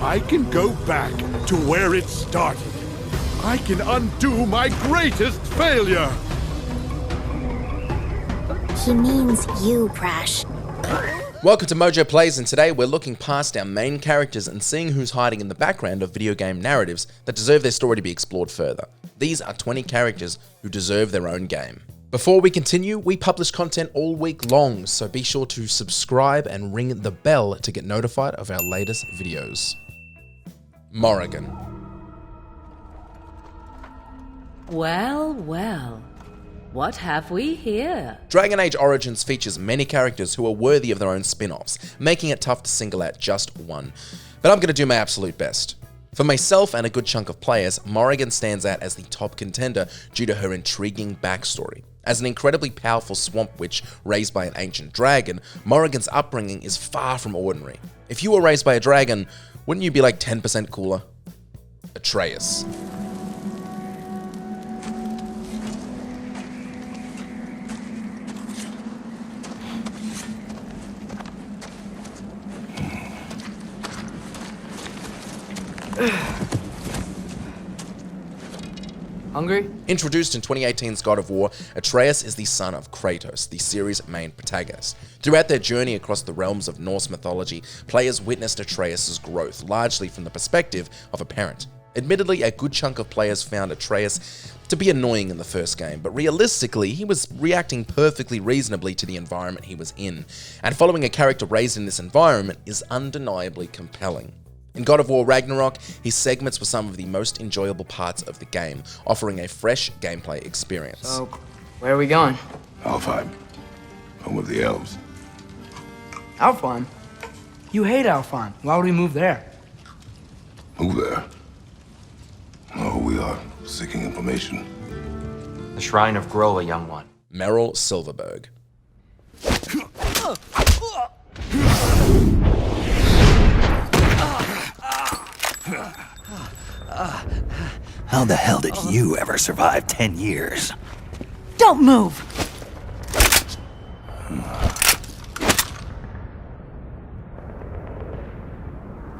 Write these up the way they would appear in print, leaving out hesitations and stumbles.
I can go back to where it started. I can undo my greatest failure. He means you, Prash. Welcome to MojoPlays, and today we're looking past our main characters and seeing who's hiding in the background of video game narratives that deserve their story to be explored further. These are 20 characters who deserve their own game. Before we continue, we publish content all week long, so be sure to subscribe and ring the bell to get notified of our latest videos. Morrigan. Well, well. What have we here? Dragon Age Origins features many characters who are worthy of their own spin-offs, making it tough to single out just one. But I'm going to do my absolute best. For myself and a good chunk of players, Morrigan stands out as the top contender due to her intriguing backstory. As an incredibly powerful swamp witch raised by an ancient dragon, Morrigan's upbringing is far from ordinary. If you were raised by a dragon, wouldn't you be like 10% cooler? Atreus. Hungry? Introduced in 2018's God of War, Atreus is the son of Kratos, the series' main protagonist. Throughout their journey across the realms of Norse mythology, players witnessed Atreus' growth, largely from the perspective of a parent. Admittedly, a good chunk of players found Atreus to be annoying in the first game, but realistically, he was reacting perfectly reasonably to the environment he was in, and following a character raised in this environment is undeniably compelling. In God of War Ragnarok, his segments were some of the most enjoyable parts of the game, offering a fresh gameplay experience. So, where are we going? Alfheim. Home of the elves. Alfheim? You hate Alfheim. Why would we move there? Move there. Oh, we are seeking information. The Shrine of Grola, young one. Meryl Silverberg. How the hell did you ever survive 10 years? Don't move!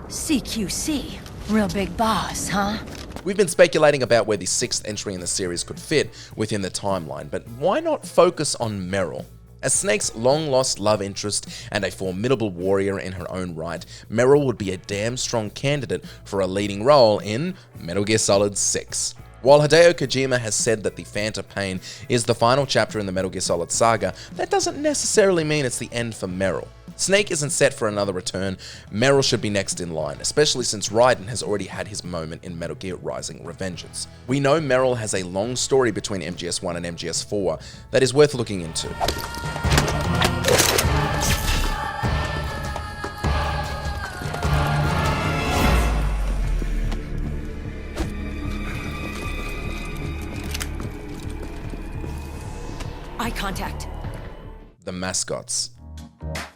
CQC. Real big boss, huh? We've been speculating about where the 6th entry in the series could fit within the timeline, but why not focus on Meryl? As Snake's long-lost love interest and a formidable warrior in her own right, Meryl would be a damn strong candidate for a leading role in Metal Gear Solid 6. While Hideo Kojima has said that the Phantom Pain is the final chapter in the Metal Gear Solid saga, that doesn't necessarily mean it's the end for Meryl. Snake isn't set for another return. Meryl should be next in line, especially since Raiden has already had his moment in Metal Gear Rising: Revengeance. We know Meryl has a long story between MGS1 and MGS4 that is worth looking into. Eye contact. The mascots.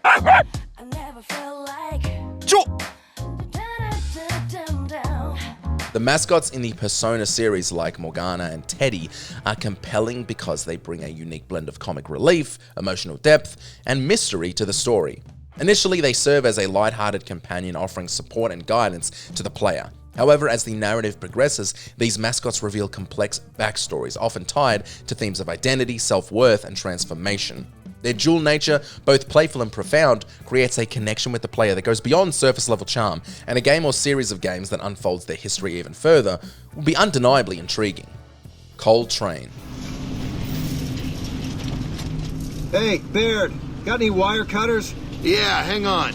I never felt like... The mascots in the Persona series like Morgana and Teddy are compelling because they bring a unique blend of comic relief, emotional depth, and mystery to the story. Initially, they serve as a light-hearted companion offering support and guidance to the player. However, as the narrative progresses, these mascots reveal complex backstories, often tied to themes of identity, self-worth, and transformation. Their dual nature, both playful and profound, creates a connection with the player that goes beyond surface-level charm, and a game or series of games that unfolds their history even further will be undeniably intriguing. Cold Train. Hey, Baird, got any wire cutters? Yeah, hang on.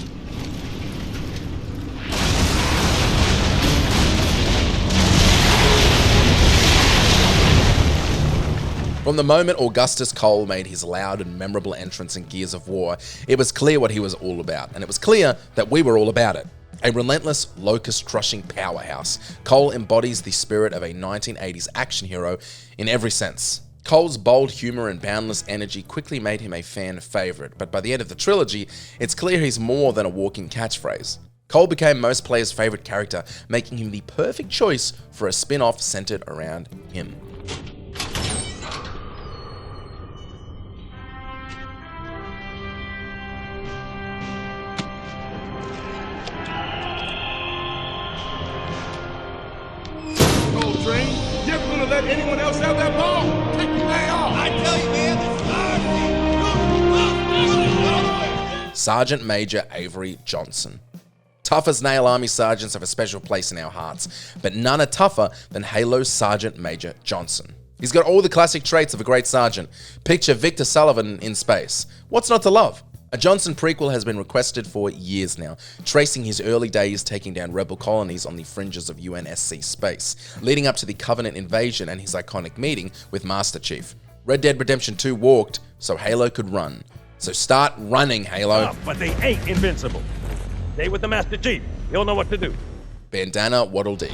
From the moment Augustus Cole made his loud and memorable entrance in Gears of War, it was clear what he was all about, and it was clear that we were all about it. A relentless, locust-crushing powerhouse, Cole embodies the spirit of a 1980s action hero in every sense. Cole's bold humor and boundless energy quickly made him a fan favorite, but by the end of the trilogy, it's clear he's more than a walking catchphrase. Cole became most players' favorite character, making him the perfect choice for a spin-off centered around him. Anyone else have that ball? Take your day off. I tell you, man, this is Sergeant Major Avery Johnson. Tough as nail Army sergeants have a special place in our hearts, but none are tougher than Halo's Sergeant Major Johnson. He's got all the classic traits of a great sergeant. Picture Victor Sullivan in space. What's not to love? A Johnson prequel has been requested for years now, tracing his early days taking down rebel colonies on the fringes of UNSC space, leading up to the Covenant invasion and his iconic meeting with Master Chief. Red Dead Redemption 2 walked so Halo could run. So start running, Halo. But they ain't invincible. Stay with the Master Chief. He'll know what to do. Bandana Waddle Dee.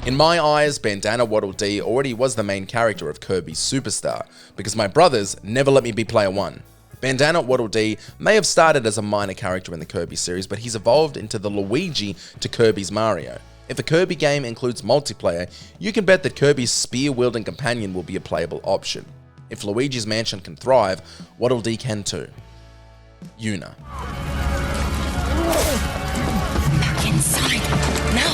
In my eyes, Bandana Waddle Dee already was the main character of Kirby's Superstar, because my brothers never let me be player one. Bandana Waddle Dee may have started as a minor character in the Kirby series, but he's evolved into the Luigi to Kirby's Mario. If a Kirby game includes multiplayer, you can bet that Kirby's spear-wielding companion will be a playable option. If Luigi's Mansion can thrive, Waddle Dee can too. Yuna. Back inside. Now.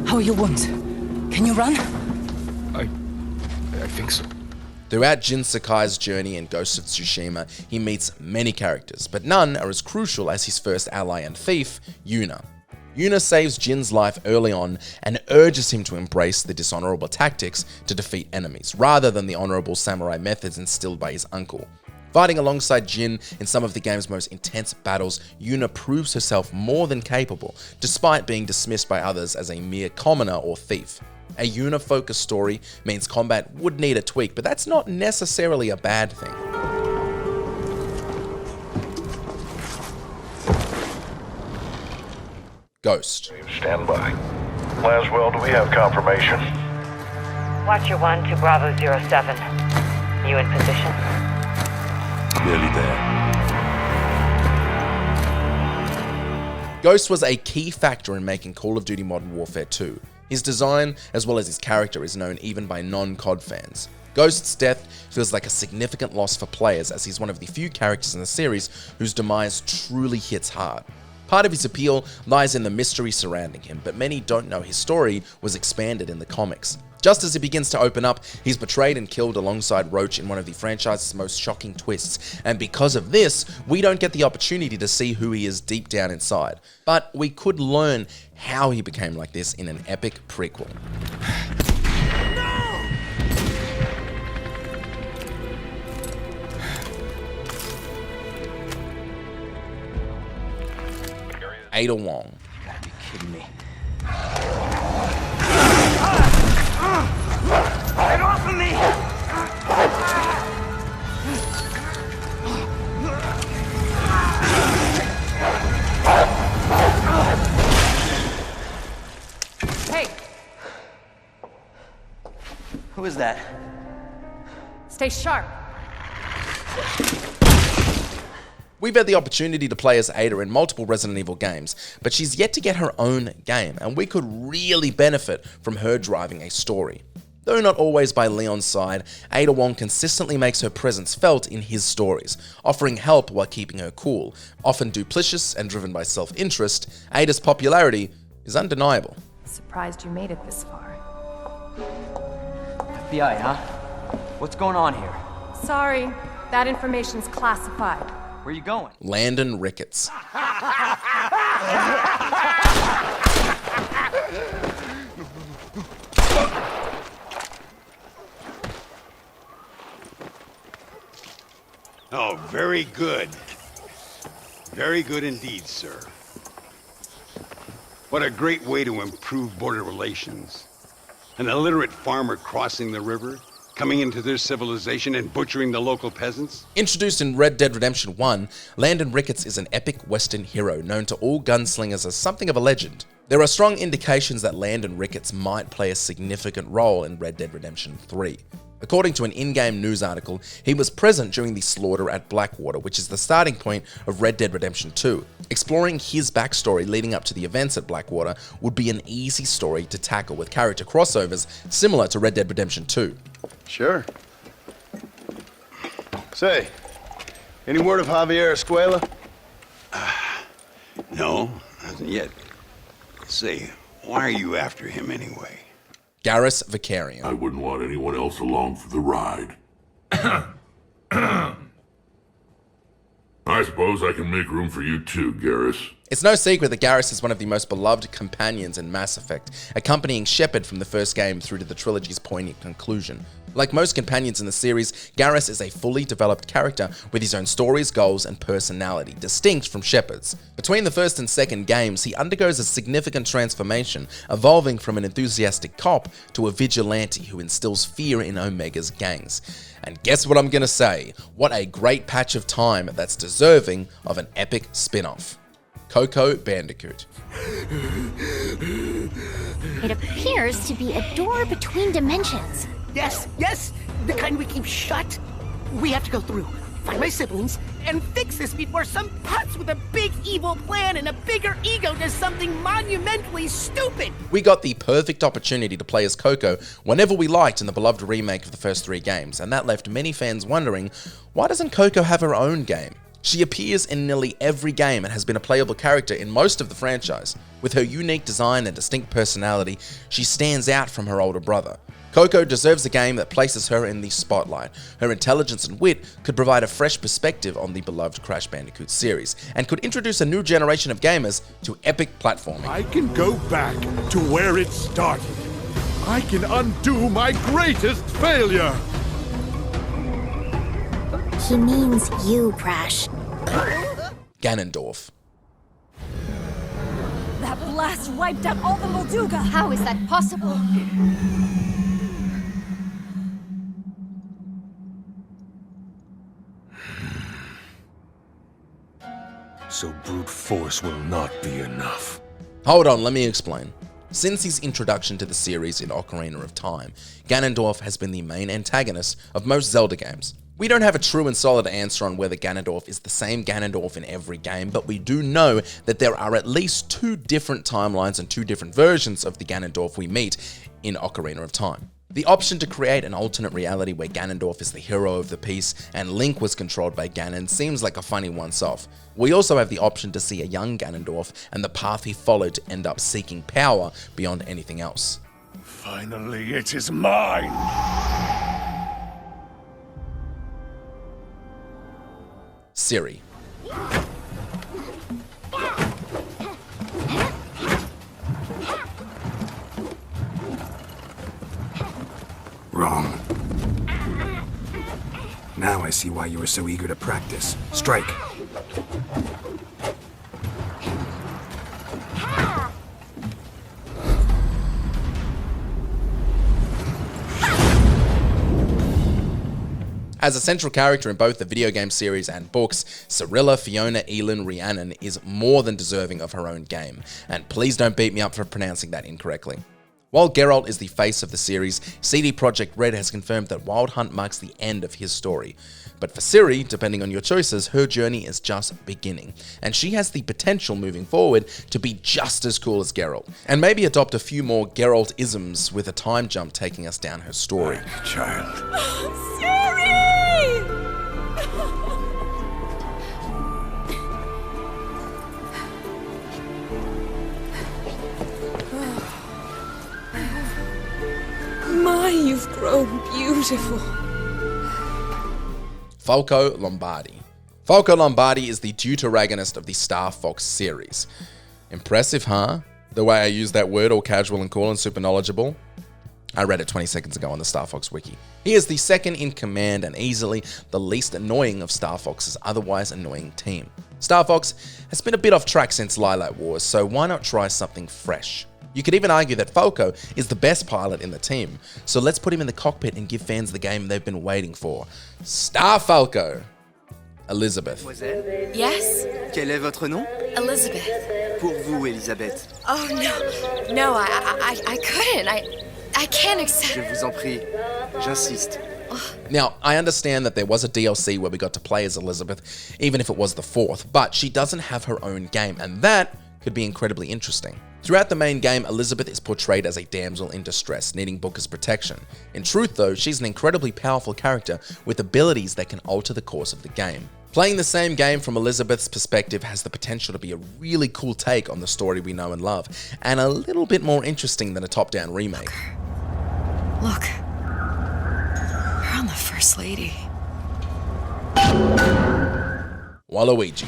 How are your wounds? Can you run? I think so. Throughout Jin Sakai's journey in Ghost of Tsushima, he meets many characters, but none are as crucial as his first ally and thief, Yuna. Yuna saves Jin's life early on and urges him to embrace the dishonorable tactics to defeat enemies, rather than the honorable samurai methods instilled by his uncle. Fighting alongside Jin in some of the game's most intense battles, Yuna proves herself more than capable, despite being dismissed by others as a mere commoner or thief. A Yuna-focused story means combat would need a tweak, but that's not necessarily a bad thing. Ghost. Stand by. Laswell, do we have confirmation? Watcher 1 to Bravo 07. You in position? Nearly there. Ghost was a key factor in making Call of Duty Modern Warfare 2. His design, as well as his character, is known even by non-COD fans. Ghost's death feels like a significant loss for players, as he's one of the few characters in the series whose demise truly hits hard. Part of his appeal lies in the mystery surrounding him, but many don't know his story was expanded in the comics. Just as he begins to open up, he's betrayed and killed alongside Roach in one of the franchise's most shocking twists, and because of this, we don't get the opportunity to see who he is deep down inside. But we could learn how he became like this in an epic prequel. Ada Wong. You gotta be kidding me. Get off of me! Hey! Who is that? Stay sharp. We've had the opportunity to play as Ada in multiple Resident Evil games, but she's yet to get her own game, and we could really benefit from her driving a story. Though not always by Leon's side, Ada Wong consistently makes her presence felt in his stories, offering help while keeping her cool. Often duplicitous and driven by self-interest, Ada's popularity is undeniable. Surprised you made it this far. FBI, huh? What's going on here? Sorry, that information's classified. Where are you going? Landon Ricketts. Oh, very good. Very good indeed, sir. What a great way to improve border relations. An illiterate farmer crossing the river, coming into their civilization and butchering the local peasants? Introduced in Red Dead Redemption 1, Landon Ricketts is an epic Western hero known to all gunslingers as something of a legend. There are strong indications that Landon Ricketts might play a significant role in Red Dead Redemption 3. According to an in-game news article, he was present during the slaughter at Blackwater, which is the starting point of Red Dead Redemption 2. Exploring his backstory leading up to the events at Blackwater would be an easy story to tackle with character crossovers similar to Red Dead Redemption 2. Sure. Say, any word of Javier Escuela? No, Yet, say, why are you after him anyway? Garrus Vakarian. I wouldn't want anyone else along for the ride. I suppose I can make room for you too, Garrus. It's no secret that Garrus is one of the most beloved companions in Mass Effect, accompanying Shepard from the first game through to the trilogy's poignant conclusion. Like most companions in the series, Garrus is a fully developed character with his own stories, goals, and personality, distinct from Shepard's. Between the first and second games, he undergoes a significant transformation, evolving from an enthusiastic cop to a vigilante who instills fear in Omega's gangs. And guess what I'm gonna say? What a great patch of time that's deserving of an epic spin-off. Coco Bandicoot. It appears to be a door between dimensions. Yes, yes, the kind we keep shut. We have to go through, find my siblings, and fix this before some putz with a big evil plan and a bigger ego does something monumentally stupid. We got the perfect opportunity to play as Coco whenever we liked in the beloved remake of the first 3 games, and that left many fans wondering, why doesn't Coco have her own game? She appears in nearly every game and has been a playable character in most of the franchise. With her unique design and distinct personality, she stands out from her older brother. Coco deserves a game that places her in the spotlight. Her intelligence and wit could provide a fresh perspective on the beloved Crash Bandicoot series, and could introduce a new generation of gamers to epic platforming. I can go back to where it started. I can undo my greatest failure. He means you, Crash. Ganondorf. That blast wiped out all the Molduga! How is that possible? So brute force will not be enough. Hold on, let me explain. Since his introduction to the series in Ocarina of Time, Ganondorf has been the main antagonist of most Zelda games. We don't have a true and solid answer on whether Ganondorf is the same Ganondorf in every game, but we do know that there are at least 2 different timelines and 2 different versions of the Ganondorf we meet in Ocarina of Time. The option to create an alternate reality where Ganondorf is the hero of the piece and Link was controlled by Ganon seems like a funny once-off. We also have the option to see a young Ganondorf and the path he followed to end up seeking power beyond anything else. Finally, it is mine! Ciri. Wrong. Now I see why you were so eager to practice. Strike. As a central character in both the video game series and books, Cirilla Fiona Elin Rhiannon is more than deserving of her own game, and please don't beat me up for pronouncing that incorrectly. While Geralt is the face of the series, CD Projekt Red has confirmed that Wild Hunt marks the end of his story. But for Ciri, depending on your choices, her journey is just beginning, and she has the potential moving forward to be just as cool as Geralt, and maybe adopt a few more Geralt-isms with a time jump taking us down her story. Child. Ciri! My, you've grown beautiful. Falco Lombardi. Falco Lombardi is the deuteragonist of the Star Fox series. Impressive, huh? The way I use that word, all casual and cool and super knowledgeable. I read it 20 seconds ago on the Star Fox wiki. He is the second in command and easily the least annoying of Star Fox's otherwise annoying team. Star Fox has been a bit off track since Lilac Wars, so why not try something fresh? You could even argue that Falco is the best pilot in the team, so let's put him in the cockpit and give fans the game they've been waiting for. Star Falco. Elizabeth. Yes? Quel est votre nom? Elizabeth. Pour vous, Elisabeth. Oh, no. No, I couldn't. I can't accept... Je vous en prie. J'insiste. Now, I understand that there was a DLC where we got to play as Elizabeth, even if it was the 4th, but she doesn't have her own game, and that could be incredibly interesting. Throughout the main game, Elizabeth is portrayed as a damsel in distress, needing Booker's protection. In truth though, she's an incredibly powerful character with abilities that can alter the course of the game. Playing the same game from Elizabeth's perspective has the potential to be a really cool take on the story we know and love, and a little bit more interesting than a top-down remake. Look. You're on the First Lady. Waluigi.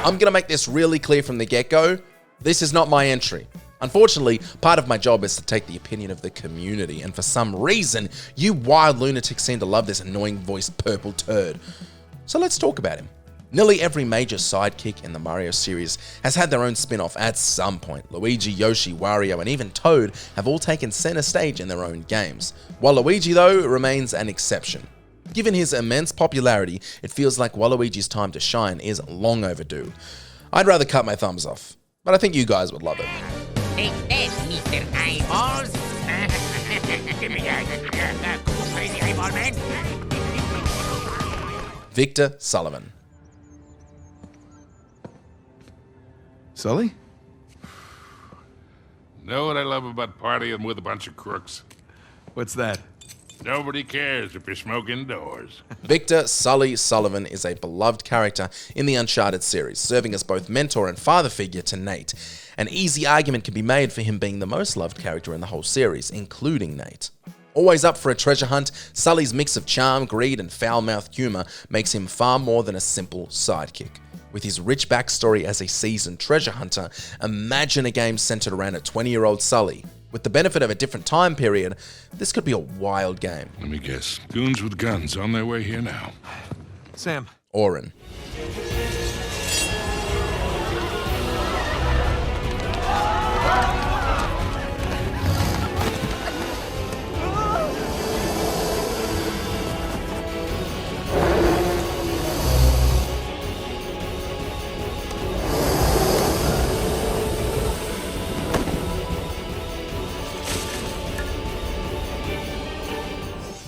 I'm gonna make this really clear from the get-go. This is not my entry. Unfortunately, part of my job is to take the opinion of the community, and for some reason, you wild lunatics seem to love this annoying voiced purple turd. So let's talk about him. Nearly every major sidekick in the Mario series has had their own spin-off at some point. Luigi, Yoshi, Wario, and even Toad have all taken center stage in their own games. Waluigi, though, remains an exception. Given his immense popularity, it feels like Waluigi's time to shine is long overdue. I'd rather cut my thumbs off, but I think you guys would love it. Take that, Mr. Eyeballs. Give me that cool crazy eyeball, man. Victor Sullivan. Sully? Know what I love about partying with a bunch of crooks? What's that? Nobody cares if you smoke indoors. Victor Sully Sullivan is a beloved character in the Uncharted series, serving as both mentor and father figure to Nate. An easy argument can be made for him being the most loved character in the whole series, including Nate. Always up for a treasure hunt, Sully's mix of charm, greed, and foul-mouthed humor makes him far more than a simple sidekick. With his rich backstory as a seasoned treasure hunter, imagine a game centered around a 20-year-old Sully. With the benefit of a different time period, this could be a wild game. Let me guess. Goons with guns on their way here now. Sam. Auron.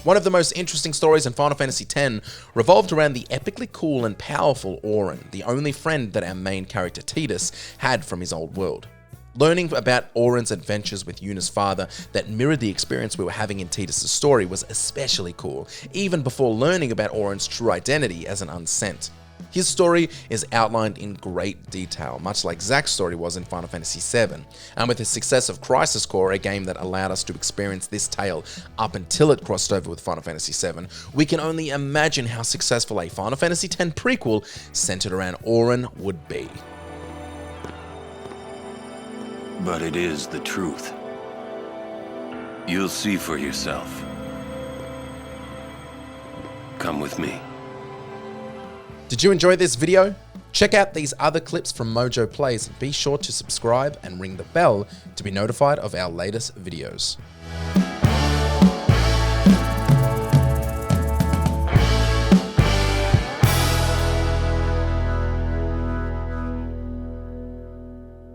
One of the most interesting stories in Final Fantasy X revolved around the epically cool and powerful Auron, the only friend that our main character Tidus had from his old world. Learning about Auron's adventures with Yuna's father that mirrored the experience we were having in Tidus' story was especially cool, even before learning about Auron's true identity as an unsent. His story is outlined in great detail, much like Zack's story was in Final Fantasy VII, and with the success of Crisis Core, a game that allowed us to experience this tale up until it crossed over with Final Fantasy VII, we can only imagine how successful a Final Fantasy X prequel centered around Auron would be. But it is the truth. You'll see for yourself. Come with me. Did you enjoy this video? Check out these other clips from MojoPlays and be sure to subscribe and ring the bell to be notified of our latest videos.